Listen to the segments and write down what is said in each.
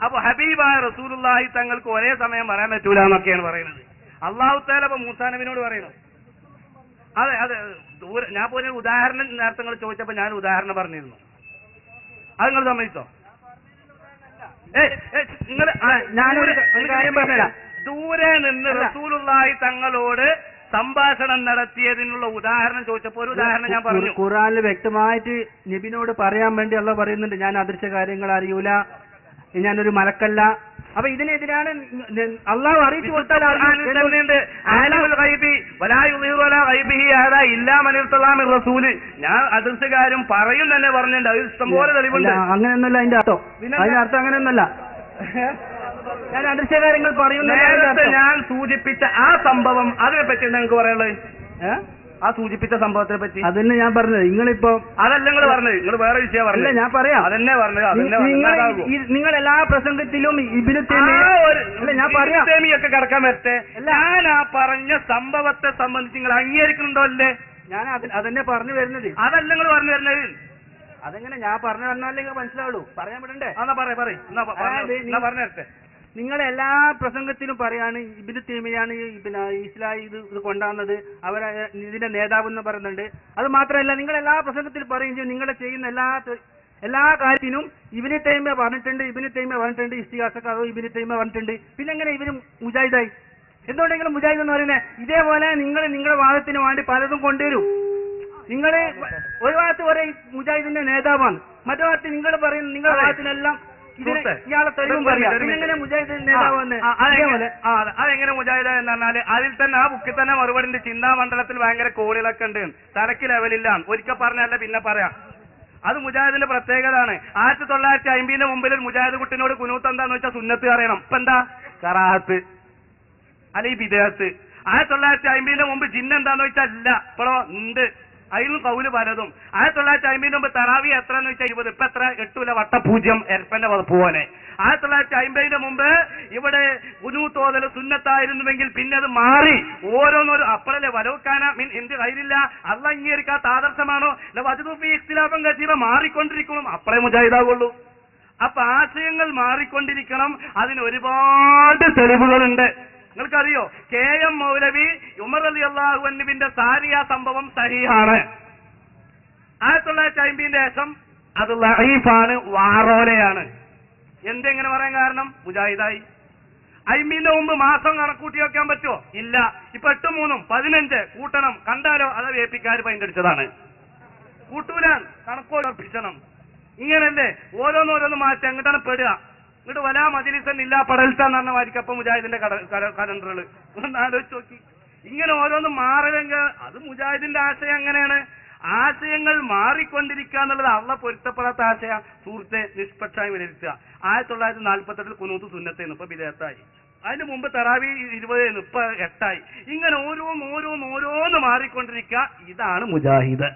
അപ്പൊ ഹബീബായ റസൂലുള്ളാഹി തങ്ങൾക്ക് ഒരേ സമയം പറയാൻ പറ്റൂല എന്നൊക്കെയാണ് പറയുന്നത്. അള്ളാഹു തആല അപ്പൊ മൂസാ നബിയോട് പറയുന്നു. അതെ അതെ, ഞാൻ പോലെ ഉദാഹരണം നേരത്തെ നിങ്ങൾ ചോദിച്ചപ്പോ ഞാൻ ഉദാഹരണം പറഞ്ഞിരുന്നു. അത് നിങ്ങൾ സമ്മതിച്ചോ? ഞാനൊരു കാര്യം പറഞ്ഞുതരാം. ദൂരെ നിന്ന് റസൂലുള്ളാഹി തങ്ങളോട് സംഭാഷണം നടത്തിയതിനുള്ള ഉദാഹരണം ചോദിച്ചപ്പോ ഒരു ഉദാഹരണം ഞാൻ പറഞ്ഞു. ഖുർആനിൽ വ്യക്തമായിട്ട് നബിനോട് പറയാൻ വേണ്ടി അള്ളാഹ് പറയുന്നുണ്ട്, ഞാൻ അദൃശ്യ കാര്യങ്ങൾ അറിയൂല, ഞാനൊരു മലക്കല്ല. അപ്പൊ ഇതിനെതിരാണ് അള്ളാഹു അറിയിച്ചു കൊടുത്താൽ ഞാൻ അദൃശ്യ കാര്യം പറയും തന്നെ പറഞ്ഞിട്ടുണ്ട്. അത് ഇഷ്ടംപോലെ തെളിവുണ്ട്. അങ്ങനെയൊന്നുമല്ല അതിന്റെ അർത്ഥം. അതിന്റെ അർത്ഥം അങ്ങനെയൊന്നല്ല. ഞാൻ അദൃശ്യ കാര്യങ്ങൾ പറയുന്ന നേരത്തെ ഞാൻ സൂചിപ്പിച്ച ആ സംഭവം, അതിനെ പറ്റി നിങ്ങൾക്ക് പറയാനുള്ളത്? ആ സൂചിപ്പിച്ച സംഭവത്തെ പറ്റി അതന്നെ ഞാൻ പറഞ്ഞത്. നിങ്ങളിപ്പോ അതല്ല നിങ്ങൾ പറഞ്ഞത്, നിങ്ങൾ വേറെ വിഷയം പറഞ്ഞില്ല. ഞാൻ പറയാം, അതന്നെ പറഞ്ഞത്. നിങ്ങൾ എല്ലാ പ്രസംഗത്തിലും ഇബ്നു തൈമിയൊക്കെ കടക്കാൻ പറ്റേ. ഞാൻ ആ പറഞ്ഞ സംഭവത്തെ സംബന്ധിച്ച് നിങ്ങൾ അംഗീകരിക്കുന്നുണ്ടോ അല്ലേ? ഞാൻ അതന്നെ പറഞ്ഞു വരുന്നത്. അതല്ല നിങ്ങൾ പറഞ്ഞു വരുന്നത്. അതെങ്ങനെ ഞാൻ പറഞ്ഞു തന്നാലേ നിങ്ങൾ മനസ്സിലാവുള്ളൂ. പറയാൻ വിടണ്ടേ? എന്നാ പറഞ്ഞേ. നിങ്ങൾ എല്ലാ പ്രസംഗത്തിലും പറയാണ് ഇബ്നു തൈമിയാണ് പിന്നെ ഇസ്ലാം ഇത് കൊണ്ടുവന്നത്, അവരെ ഇതിന്റെ നേതാവ് എന്ന് പറയുന്നുണ്ട്. അത് മാത്രമല്ല, നിങ്ങൾ എല്ലാ പ്രസംഗത്തിലും പറയും ചെയ്യും, നിങ്ങൾ ചെയ്യുന്ന എല്ലാ കാര്യത്തിനും ഇബ്നു തൈമിയ പറഞ്ഞിട്ടുണ്ട്, ഇസ്തിഗാസക്ക് ഇബ്നു തൈമിയ പറഞ്ഞിട്ടുണ്ട്. പിന്നെ എങ്ങനെ ഇവര് മുജാഹിദായി? എന്തുകൊണ്ടെങ്കിലും മുജാഹിദ് എന്ന് പറയുന്നത് ഇതേപോലെ നിങ്ങളുടെ വാദത്തിന് വേണ്ടി പലതും കൊണ്ടുവരും. നിങ്ങൾ ഒരു ഭാഗത്ത് ഒരേ മുജാഹിദിന്റെ നേതാവാണ്, മറ്റു ഭാഗത്ത് നിങ്ങൾ പറയുന്ന നിങ്ങളുടെ ഭാഗത്തിനെല്ലാം ഇയാളെ തെളിവും പറയാം. പിന്നെങ്ങനെ മുജാഹിദ് നേതാവെന്ന്? അതെങ്ങനെ മുജാഹിദ എന്ന് പറഞ്ഞാല് അതിൽ തന്നെ ആ ബുക്കിൽ തന്നെ മറുപടി ചിന്താമണ്ഡലത്തിൽ ഭയങ്കര കോടികളൊക്കെ ഉണ്ട്, തലക്ക് ലെവലില്ല. ഒരിക്കൽ പറഞ്ഞല്ല പിന്നെ പറയാം. അത് മുജാഹിദിന്റെ പ്രത്യേകതയാണ്. 1950 മുമ്പിൽ ഒരു മുജാഹിദ് കുട്ടിനോട് കുനൂത്ത് എന്താന്ന് വെച്ചാൽ സുന്നത്ത് അറിയണം. ഇപ്പൊ എന്താ കറാഹത്ത് അല്ലെങ്കിൽ ബിദഅത്ത്. 1950 മുമ്പ് ജിന്ന് എന്താന്ന് വെച്ചാൽ ഇല്ല, ഇപ്പോഴോ ഉണ്ട്. അതിലും കൗല് പലതും. 1950 മുമ്പ് തറാവി എത്ര എന്ന് വെച്ചാൽ 20, ഇപ്പൊ എത്ര? 8 വട്ടപൂജ്യം എരപ്പന്റെ പോലെ. 1950 മുമ്പ് ഇവിടെ കുനൂത്തോതൽ സുന്നത്തായിരുന്നുവെങ്കിൽ പിന്നെ അത് മാറി ഓരോന്നോരോ അപ്പഴല്ലേ വലവുക്കാന മീൻ എന്ത് കയ്യിലില്ല അള്ള അംഗീകരിക്കാത്ത ആദർശമാണോ ഇഖ്തിലാഫൻ കസീറ മാറിക്കൊണ്ടിരിക്കണം, അപ്പളേ മുജാഹിദാകുള്ളൂ. അപ്പൊ ആശയങ്ങൾ മാറിക്കൊണ്ടിരിക്കണം. അതിന് ഒരുപാട് തെളിവുകളുണ്ട്. നിങ്ങൾക്കറിയോ, KM മൗലവി ഉമർ റളിയല്ലാഹു അൻഹുവിന്റെ സാരിയ സംഭവം സഹീഹാണ്. 1950 ശേഷം അത് ലഈഫാണ്, വാറോലയാണ്. എന്തെങ്ങനെ പറയാൻ കാരണം? മുജാഹിദായി. 50 മുമ്പ് മാസം കണക്കൂട്ടി വെക്കാൻ പറ്റുമോ? ഇല്ല. ഇപ്പൊ 8 3 15 കൂട്ടണം. കണ്ടാലോ അത് വേപ്പിക്കാർ പൈൻ്റടിച്ചതാണ്. കൂട്ടൂലാൻ കണക്കോടർപ്പിച്ചണം. ഇങ്ങനല്ലേ ഓരോന്നോരോന്ന് മാറ്റി അങ്ങോട്ടാണ് പെടുക. ഇങ്ങോട്ട് വലാ മജ്ലിസൻ ഇല്ലാ പടൽത്താന്ന് പറഞ്ഞ മാതിരിക്കപ്പം മുജാഹിദിന്റെ കലണ്ടറുകൾ ഒന്ന് ആലോചിച്ച് നോക്കി. ഇങ്ങനെ ഓരോന്ന് മാറലെങ്കിൽ അത് മുജാഹിദിന്റെ ആശയം അങ്ങനെയാണ്. ആശയങ്ങൾ മാറിക്കൊണ്ടിരിക്കുക എന്നുള്ളത് അള്ളാഹ് പൊരുത്തപ്പെടാത്ത ആശയ. സുഹൃത്തെ, നിഷ്പക്ഷമായി വിലയിരുത്തുക. 1948 കുനൂത്ത് സുന്നത്തായിരുന്നു, ഇപ്പൊ ബിദഅത്തായി. അതിന് മുമ്പ് തറാവി 20 ഇപ്പൊ 8 ഇങ്ങനെ ഓരോന്ന് മാറിക്കൊണ്ടിരിക്കുക. ഇതാണ് മുജാഹിദ്,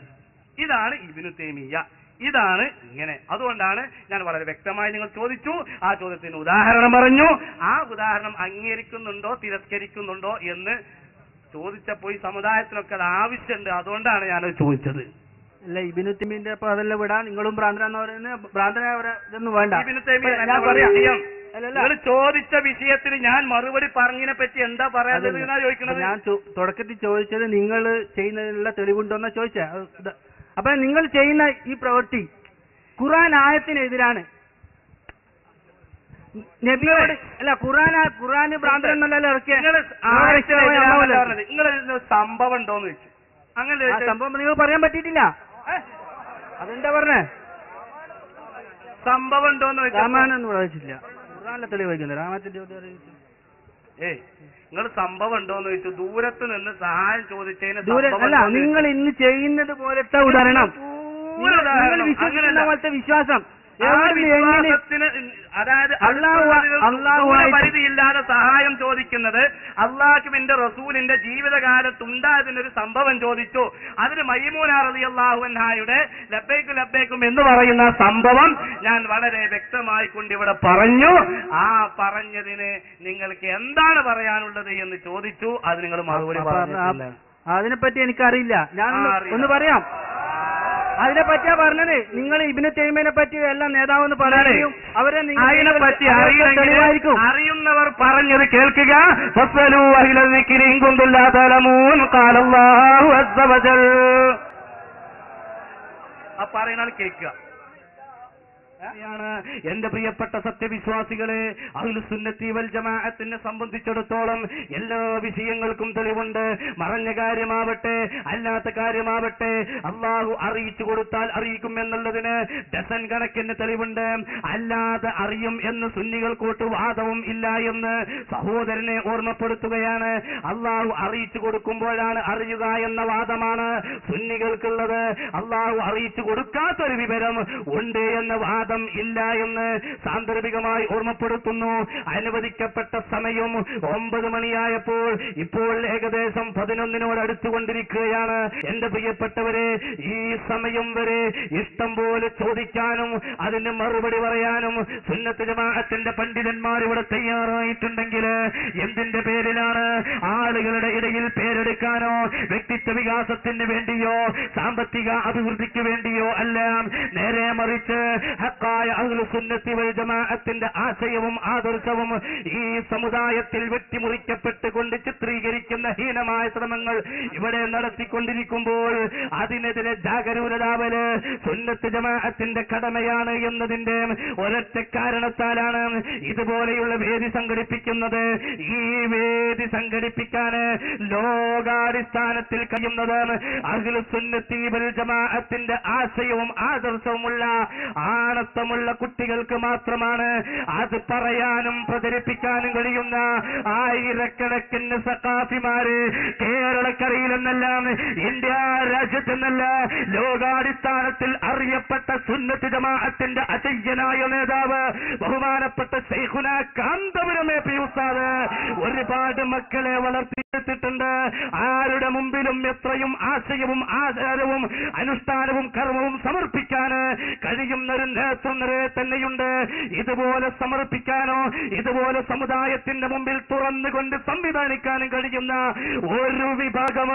ഇതാണ് ഇബ്നു തൈമിയ്യ, ഇതാണ് ഇങ്ങനെ. അതുകൊണ്ടാണ് ഞാൻ വളരെ വ്യക്തമായി നിങ്ങൾ ചോദിച്ചു, ആ ചോദ്യത്തിന് ഉദാഹരണം പറഞ്ഞു. ആ ഉദാഹരണം അംഗീകരിക്കുന്നുണ്ടോ തിരസ്കരിക്കുന്നുണ്ടോ എന്ന് ചോദിച്ചപ്പോൾ ഈ സമുദായത്തിനൊക്കെ അത് ആവശ്യമുണ്ട്. അതുകൊണ്ടാണ് ഞാനത് ചോദിച്ചത്. അല്ല, ഇബ്നു തൈമിയ്യന്റെ അപ്പൊ അതെല്ലാം വിടാൻ നിങ്ങളും ഭ്രാന്തരാന്ന് പറയുന്നത്. ഭ്രാന്തരാവരൊന്നും വേണ്ട. ഇബ്നു തൈമിയ്യ നിങ്ങൾ ചോദിച്ച വിഷയത്തിന് ഞാൻ മറുപടി പറഞ്ഞതിനെ പറ്റി എന്താ പറയാതെ ചോദിക്കുന്നത്? ഞാൻ തുടക്കത്തിൽ ചോദിച്ചത് നിങ്ങൾ ചെയ്യുന്നതിനുള്ള തെളിവുണ്ടോന്നാ ചോദിച്ചത്. അപ്പൊ നിങ്ങൾ ചെയ്യുന്ന ഈ പ്രവൃത്തി ഖുർആൻ ആയത്തിനെതിരാണ്. നബിയോട് അല്ല, ഖുർആന് ഭ്രാന്തൻ എന്നല്ലല്ലോ ഇറക്കിയ. നിങ്ങൾ സംഭവം ഉണ്ടോന്ന് ചോദിച്ചു. അങ്ങനെ സംഭവം നിങ്ങൾ പറയാൻ പറ്റിയിട്ടില്ല. അതെന്താ പറഞ്ഞേ? സംഭവം ഉണ്ടോന്ന് ചോദിച്ചു. രാമായണൊന്നും വായിച്ചില്ല, ഖുർആനിലെ തെളിവ് വായിക്കുന്നത്. രാമായണത്തിന്റെ നിങ്ങൾ സംഭവം ഉണ്ടോന്ന് ചോദിച്ചു. ദൂരത്ത് നിന്ന് സഹായം ചോദിച്ചതിന് അല്ല, നിങ്ങൾ ഇന്ന് ചെയ്യുന്നത് പോലത്തെ ഉദാഹരണം, പോലത്തെ വിശ്വാസം, അതായത് പരിധിയില്ലാതെ സഹായം ചോദിക്കുന്നത് അള്ളാഹുവിന്റെ റസൂലിന്റെ ജീവിതകാലത്തുണ്ടായതിനൊരു സംഭവം ചോദിച്ചു. അതിന് മൈമൂന റളിയല്ലാഹു അൻഹായുടെ ലബ്ബൈക്കും ലബ്ബൈക്കും എന്ന് പറയുന്ന സംഭവം ഞാൻ വളരെ വ്യക്തമായി കൊണ്ടിവിടെ പറഞ്ഞു. ആ പറഞ്ഞതിന് നിങ്ങൾക്ക് എന്താണ് പറയാനുള്ളത് എന്ന് ചോദിച്ചു. അത് നിങ്ങൾ മറുപടി പറഞ്ഞിട്ടില്ല. അതിനെപ്പറ്റി എനിക്കറിയില്ല. ഞാൻ ഒന്ന് പറയാം. അതിനെ പറ്റിയാ പറഞ്ഞത്. നിങ്ങൾ ഇബ്നു തൈമിയയെ പറ്റി എല്ലാം നേതാവെന്ന് പറയുകയും അവരെ അതിനെ പറ്റി അറിയുന്നവർ പറഞ്ഞത് കേൾക്കുക. ഫസ്അലൂ അഹ്ല ദിക്രി ഇൻ കുന്തും ലാ തഅലമൂൻ ഖാല അല്ലാഹു അസ്സ വജൽ. ആ പറയുന്നത് കേൾക്കുക. എന്റെ പ്രിയപ്പെട്ട സത്യവിശ്വാസികളെ, അഹ്ലുസുന്നത്തി വൽ ജമാഅത്തിനെ സംബന്ധിച്ചിടത്തോളം എല്ലാ വിഷയങ്ങൾക്കും തെളിവുണ്ട്. മറഞ്ഞ കാര്യമാവട്ടെ അല്ലാത്ത കാര്യമാവട്ടെ അള്ളാഹു അറിയിച്ചു കൊടുത്താൽ അറിയിക്കും എന്നുള്ളതിന് ഡസൻ കണക്കിന് തെളിവുണ്ട്. അല്ലാതെ അറിയും എന്ന് സുന്നികൾക്കോട്ട് വാദവും ഇല്ല എന്ന് സഹോദരനെ ഓർമ്മപ്പെടുത്തുകയാണ്. അള്ളാഹു അറിയിച്ചു കൊടുക്കുമ്പോഴാണ് അറിയുക എന്ന വാദമാണ് സുന്നികൾക്കുള്ളത്. അള്ളാഹു അറിയിച്ചു കൊടുക്കാത്തൊരു വിവരം ഉണ്ട് എന്ന വാദം ഇല്ല എന്ന് സാന്ദർഭികമായി ഓർമ്മപ്പെടുത്തുന്നു. അനുവദിക്കപ്പെട്ട സമയം 9 മണിയായപ്പോൾ ഇപ്പോൾ ഏകദേശം 11 അടുത്തുകൊണ്ടിരിക്കുകയാണ്. എന്റെ പ്രിയപ്പെട്ടവരെ, ഈ സമയം വരെ ഇഷ്ടം പോലെ ചോദിക്കാനും അതിന് മറുപടി പറയാനും സുന്നത്ത് ജമാഅത്തിന്റെ പണ്ഡിതന്മാർ ഇവിടെ തയ്യാറായിട്ടുണ്ടെങ്കിൽ എന്തിന്റെ പേരിലാണ്? ആളുകളുടെ ഇടയിൽ പേരെടുക്കാനോ വ്യക്തിത്വ വികാസത്തിന് വേണ്ടിയോ സാമ്പത്തിക അഭിവൃദ്ധിക്ക് വേണ്ടിയോ അല്ല. നേരെ മറിച്ച് ഹക്കായ അഹ്ലുസുന്നത്തി വൽ ജമാഅത്തിന്റെ ആശയവും ആദർശവും ഈ സമുദായത്തിൽ വെട്ടിമുറിക്കപ്പെട്ടുകൊണ്ട് ചിത്രീകരിക്കുന്ന ഹീനമായ ശ്രമങ്ങൾ ഇവിടെ നടത്തിക്കൊണ്ടിരിക്കുമ്പോൾ അതിനെതിരെ ജാഗരൂകരാവല് സുന്നത്ത് ജമാഅത്തിന്റെ കടമയാണ് എന്നതിന്റെ ഒരൊറ്റ കാരണത്താലാണ് ഇതുപോലെയുള്ള വേദി സംഘടിപ്പിക്കുന്നത്. ഈ വേദി സംഘടിപ്പിക്കാൻ ലോകാടിസ്ഥാനത്തിൽ കഴിയുന്നത് അഹ്ലുസുന്നത്തി വൽ ജമാഅത്തിന്റെ ആശയവും ആദർശവുമുള്ള ആണത്തമുള്ള കുട്ടികൾക്ക് മാത്രമാണ്. അത് പറയാനും പ്രചരിപ്പിക്കാനും കഴിയുന്ന ആയിരക്കണക്കിന് സഖാഫിമാര് കേരളക്കരയിലെന്നല്ല ഇന്ത്യ രാജ്യത്തെന്നല്ല ലോകാടിസ്ഥാനത്തിൽ അറിയപ്പെട്ട സുന്നത്ത് ജമാഅത്തിന്റെ അജയ്യനായ നേതാവ് ബഹുമാനപ്പെട്ട ശൈഖുന കാന്തപുരം എ പി ഉസ്താദ് ഒരുപാട് മക്കളെ വളർത്തിയെടുത്തിട്ടുണ്ട്. ആരുടെ മുമ്പിലും എത്രയും ആശയവും ആചാരവും അനുഷ്ഠാനവും കർമ്മവും സമർപ്പിക്കാൻ കഴിയുന്ന ഒരു നേതൃനിര തന്നെയുണ്ട്. ഇതുപോലെ സമർപ്പിക്കാനോ ഇതുപോലെ സമുദായത്തിന്റെ മുമ്പിൽ തുറന്നുകൊണ്ട് സംവിധാനിക്കാനും കഴിയുന്ന ഒരു വിഭാഗം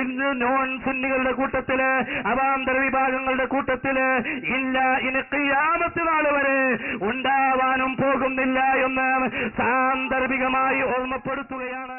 ഇന്ന് നോൺ സുന്നികളുടെ കൂട്ടത്തില് അവാന്തര വിഭാഗങ്ങളുടെ കൂട്ടത്തില് ഇല്ല. ഇനി ഖിയാമത്ത് നാൾ വരെ ഉണ്ടാവാനും പോകുന്നില്ല എന്ന് സാന്ദർഭികമായി ഓർമ്മപ്പെടുത്തുകയാണ്.